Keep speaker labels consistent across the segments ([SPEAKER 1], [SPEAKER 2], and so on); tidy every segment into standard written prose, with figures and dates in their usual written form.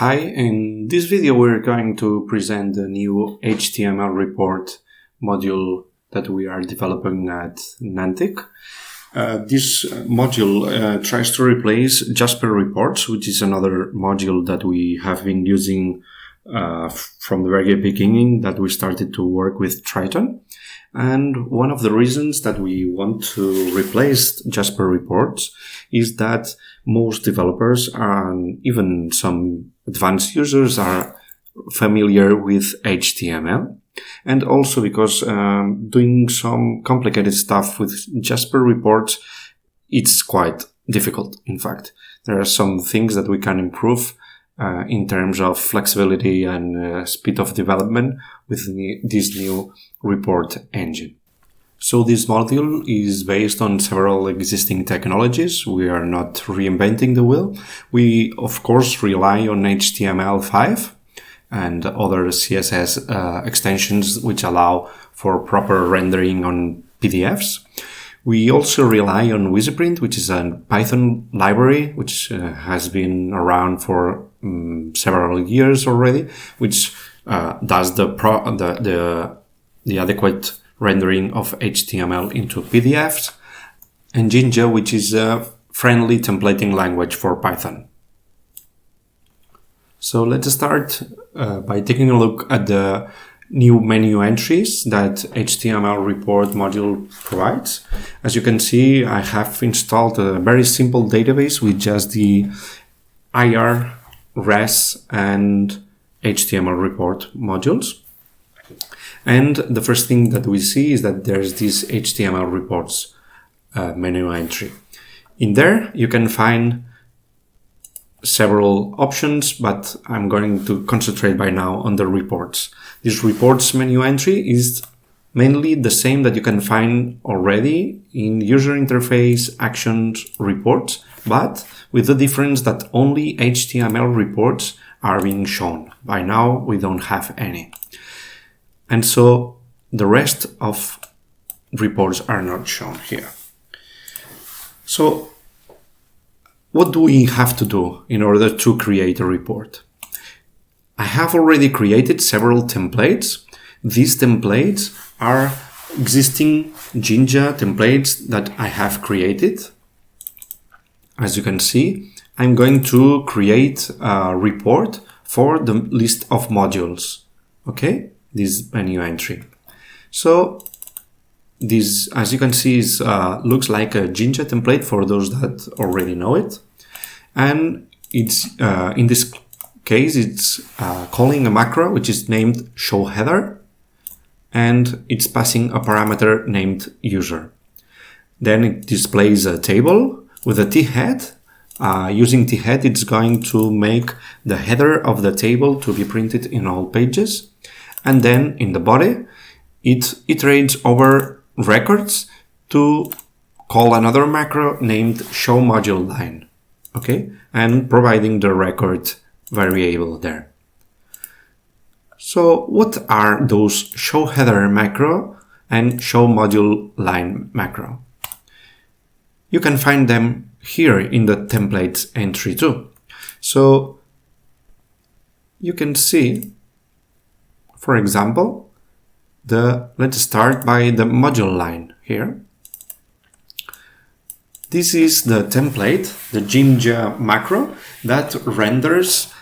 [SPEAKER 1] Hi, in this video we're going to present the new HTML report module that we are developing at NaN-tic. This module tries to replace Jasper reports, which is another module that we have been using from the very beginning that we started to work with Tryton. And one of the reasons that we want to replace Jasper reports is that most developers and even some advanced users are familiar with HTML. And also because doing some complicated stuff with Jasper reports, it's quite difficult. In fact, there are some things that we can improve in terms of flexibility and speed of development with this new report engine. So this module is based on several existing technologies. We are not reinventing the wheel. We, of course, rely on HTML5 and other CSS extensions which allow for proper rendering on PDFs. We also rely on Weasyprint, which is a Python library which has been around for several years already, which does the adequate rendering of HTML into PDFs, and Jinja, which is a friendly templating language for Python. So let's start by taking a look at the new menu entries that HTML report module provides. As you can see, I have installed a very simple database with just the IR, res, and HTML report modules. And the first thing that we see is that there's this HTML reports menu entry. In there, you can find several options, but I'm going to concentrate by now on the reports. This reports menu entry is mainly the same that you can find already in user interface actions reports, but with the difference that only HTML reports are being shown. By now, we don't have any. And so the rest of reports are not shown here. So what do we have to do in order to create a report? I have already created several templates. These templates are existing Jinja templates that I have created. As you can see, I'm going to create a report for the list of modules. Okay? This menu entry. So this, as you can see, is looks like a Jinja template for those that already know it. And it's in this case, it's calling a macro which is named showHeader, and it's passing a parameter named user. Then it displays a table with a t-head. Using t-head, it's going to make the header of the table to be printed in all pages. And then in the body, it iterates over records to call another macro named showModuleLine, okay, and providing the record variable there. So what are those showHeader macro and showModuleLine macro? You can find them here in the templates entry too. So you can see, for example, let's start by the module line here. This is the template, the Jinja macro, that renders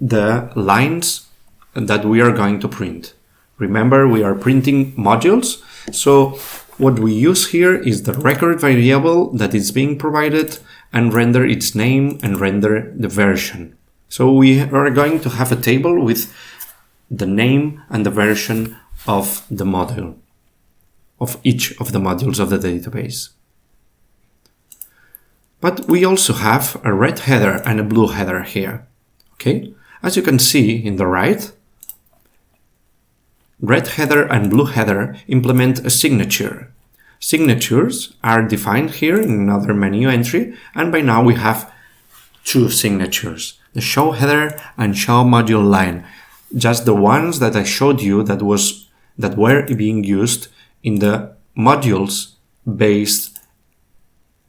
[SPEAKER 1] the lines that we are going to print. Remember, we are printing modules, so what we use here is the record variable that is being provided and render its name and render the version. So we are going to have a table with the name and the version of the module, of each of the modules of the database. But we also have a red header and a blue header here. Okay, as you can see in the right, red header and blue header implement a signature. Signatures are defined here in another menu entry, and by now we have two signatures, the showHeader and showModuleLine. Just the ones that I showed you that were being used in the modules-based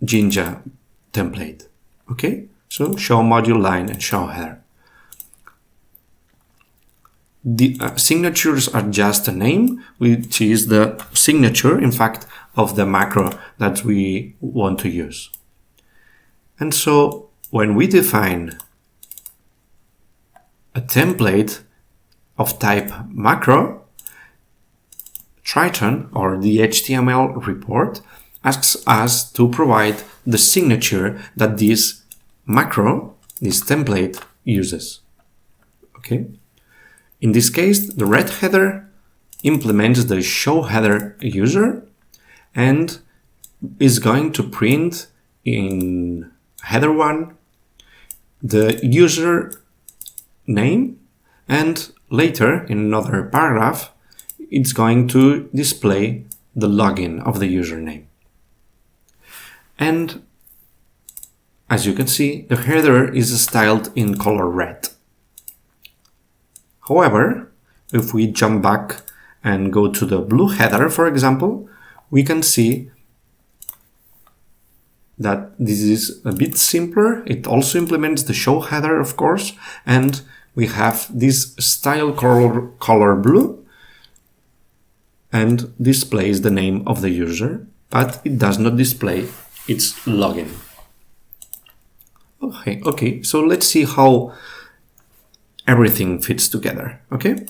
[SPEAKER 1] Jinja template. Okay, so showModuleLine and showHeader. the signatures are just a name, which is the signature, in fact, of the macro that we want to use. And so when we define a template of type macro, Tryton, or the HTML report, asks us to provide the signature that this macro, this template, uses. Okay. In this case, the red header implements the show header user and is going to print in header 1 the user name, and later in another paragraph it's going to display the login of the username. And as you can see, the header is styled in color red. However, if we jump back and go to the blue header, for example, we can see that this is a bit simpler. It also implements the show header, of course, and we have this style color blue and displays the name of the user, but it does not display its login. Okay, so let's see how everything fits together. Okay,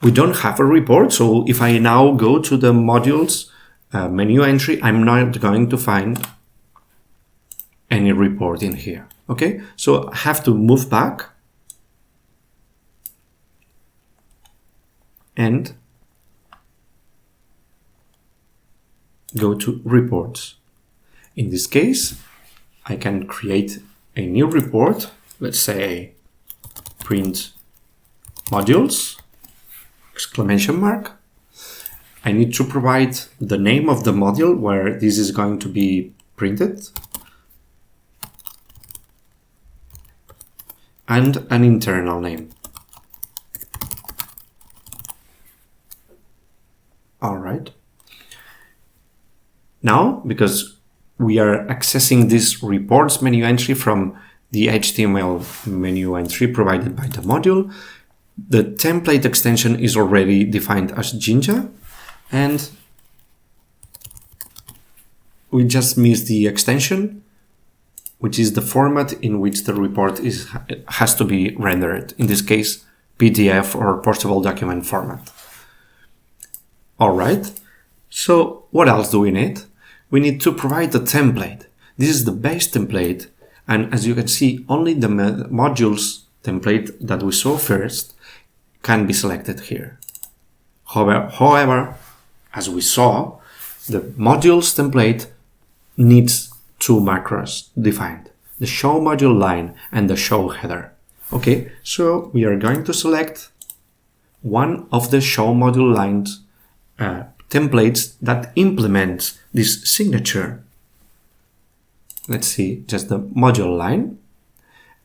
[SPEAKER 1] we don't have a report, so if I now go to the modules menu entry, I'm not going to find any report in here. Okay, so I have to move back and go to reports. In this case, I can create a new report. Let's say print modules, exclamation mark. I need to provide the name of the module where this is going to be printed and an internal name. All right. Now, because we are accessing this reports menu entry from the HTML menu entry provided by the module, the template extension is already defined as Jinja, and we just missed the extension, which is the format in which the report has to be rendered. In this case, PDF or portable document format. All right. So what else do we need? We need to provide a template. This is the base template. And as you can see, only the modules template that we saw first can be selected here. However, as we saw, the modules template needs two macros defined, the show module line and the show header. Okay, so we are going to select one of the show module lines templates that implements this signature. Let's see, just the module line,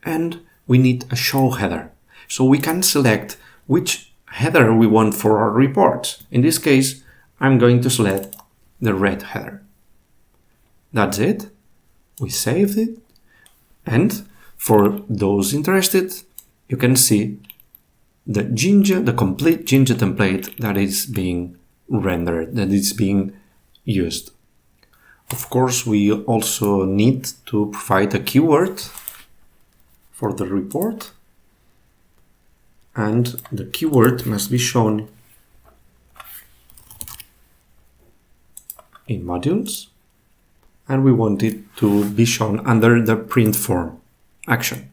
[SPEAKER 1] and we need a show header. So we can select which header we want for our report. In this case, I'm going to select the red header. That's it. We saved it. And for those interested, you can see the Jinja, the complete Jinja template that is being rendered, that is being used. Of course, we also need to provide a keyword for the report, and the keyword must be shown in modules, and we want it to be shown under the print form action.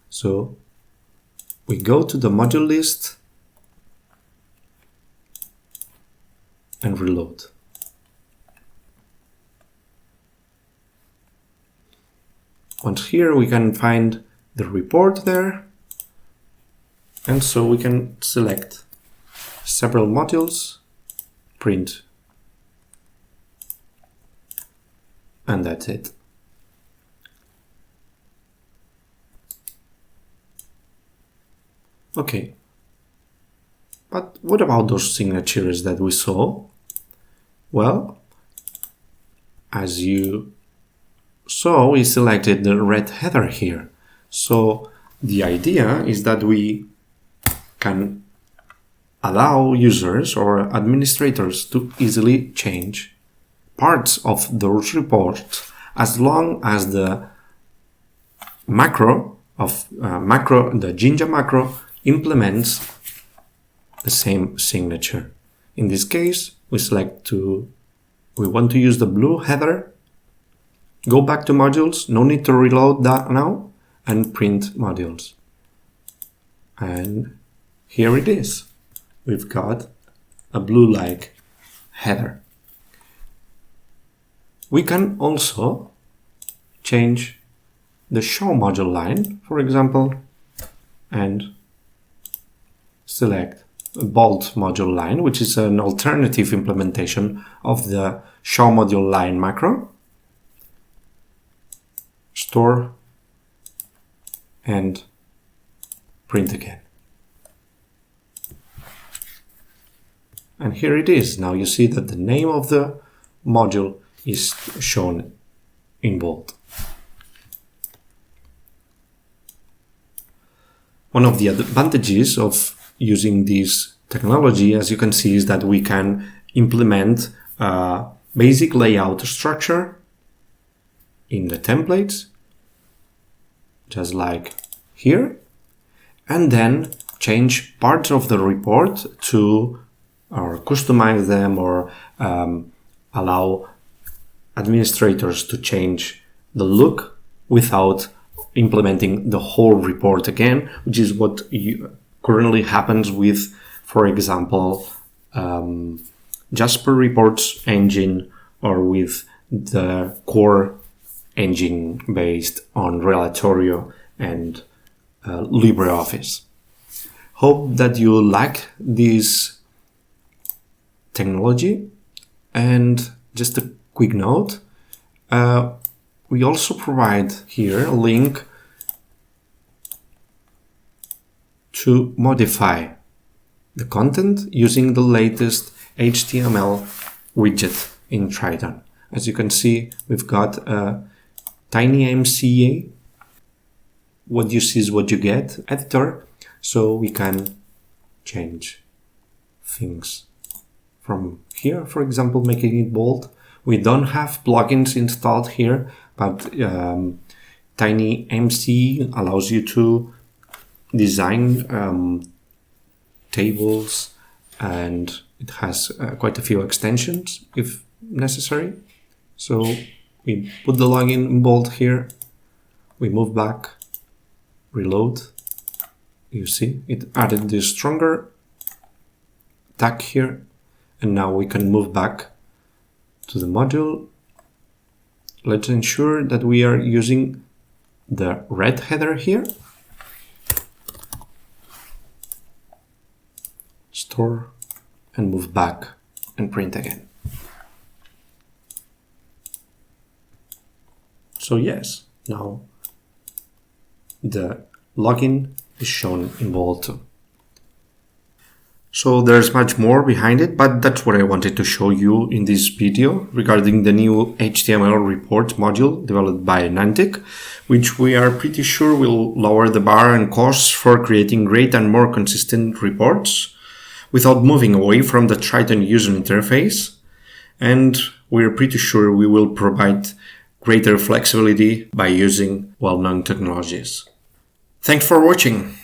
[SPEAKER 1] So we go to the module list and reload. Once here, we can find the report there, and so we can select several modules, print, and that's it. Okay, but what about those signatures that we saw? Well, as you saw, we selected the red header here. So The idea is that we can allow users or administrators to easily change parts of those reports as long as the macro of the Jinja macro implements the same signature. In this case, we want to use the blue header. Go back to modules, no need to reload that now, and print modules. And here it is. We've got a blue-like header. We can also change the show module line, for example, and select a bold module line, which is an alternative implementation of the show module line macro. Store and print again. And here it is. Now you see that the name of the module is shown in bold. One of the advantages of using this technology, as you can see, is that we can implement a basic layout structure in the templates, just like here, and then change parts of the report to or customize them or allow administrators to change the look without implementing the whole report again, which is what currently happens with, for example, Jasper Reports engine or with the core engine based on Relatorio and LibreOffice. Hope that you like this technology. And just a quick note, we also provide here a link to modify the content using the latest HTML widget in Tryton. As you can see, we've got a tiny MCA, what you see is what you get editor, so we can change things from here, for example, making it bold. We don't have plugins installed here, but Tiny MC allows you to design tables, and it has quite a few extensions if necessary. So we put the login in bold here, we move back, reload. You see, it added this stronger tag here, and now we can move back to the module. Let's ensure that we are using the red header here. Store and move back and print again. So yes, now the login is shown in bold too. So there's much more behind it, but that's what I wanted to show you in this video regarding the new HTML report module developed by NaN-tic, which we are pretty sure will lower the bar and costs for creating great and more consistent reports without moving away from the Tryton user interface. And we're pretty sure we will provide greater flexibility by using well-known technologies. Thanks for watching.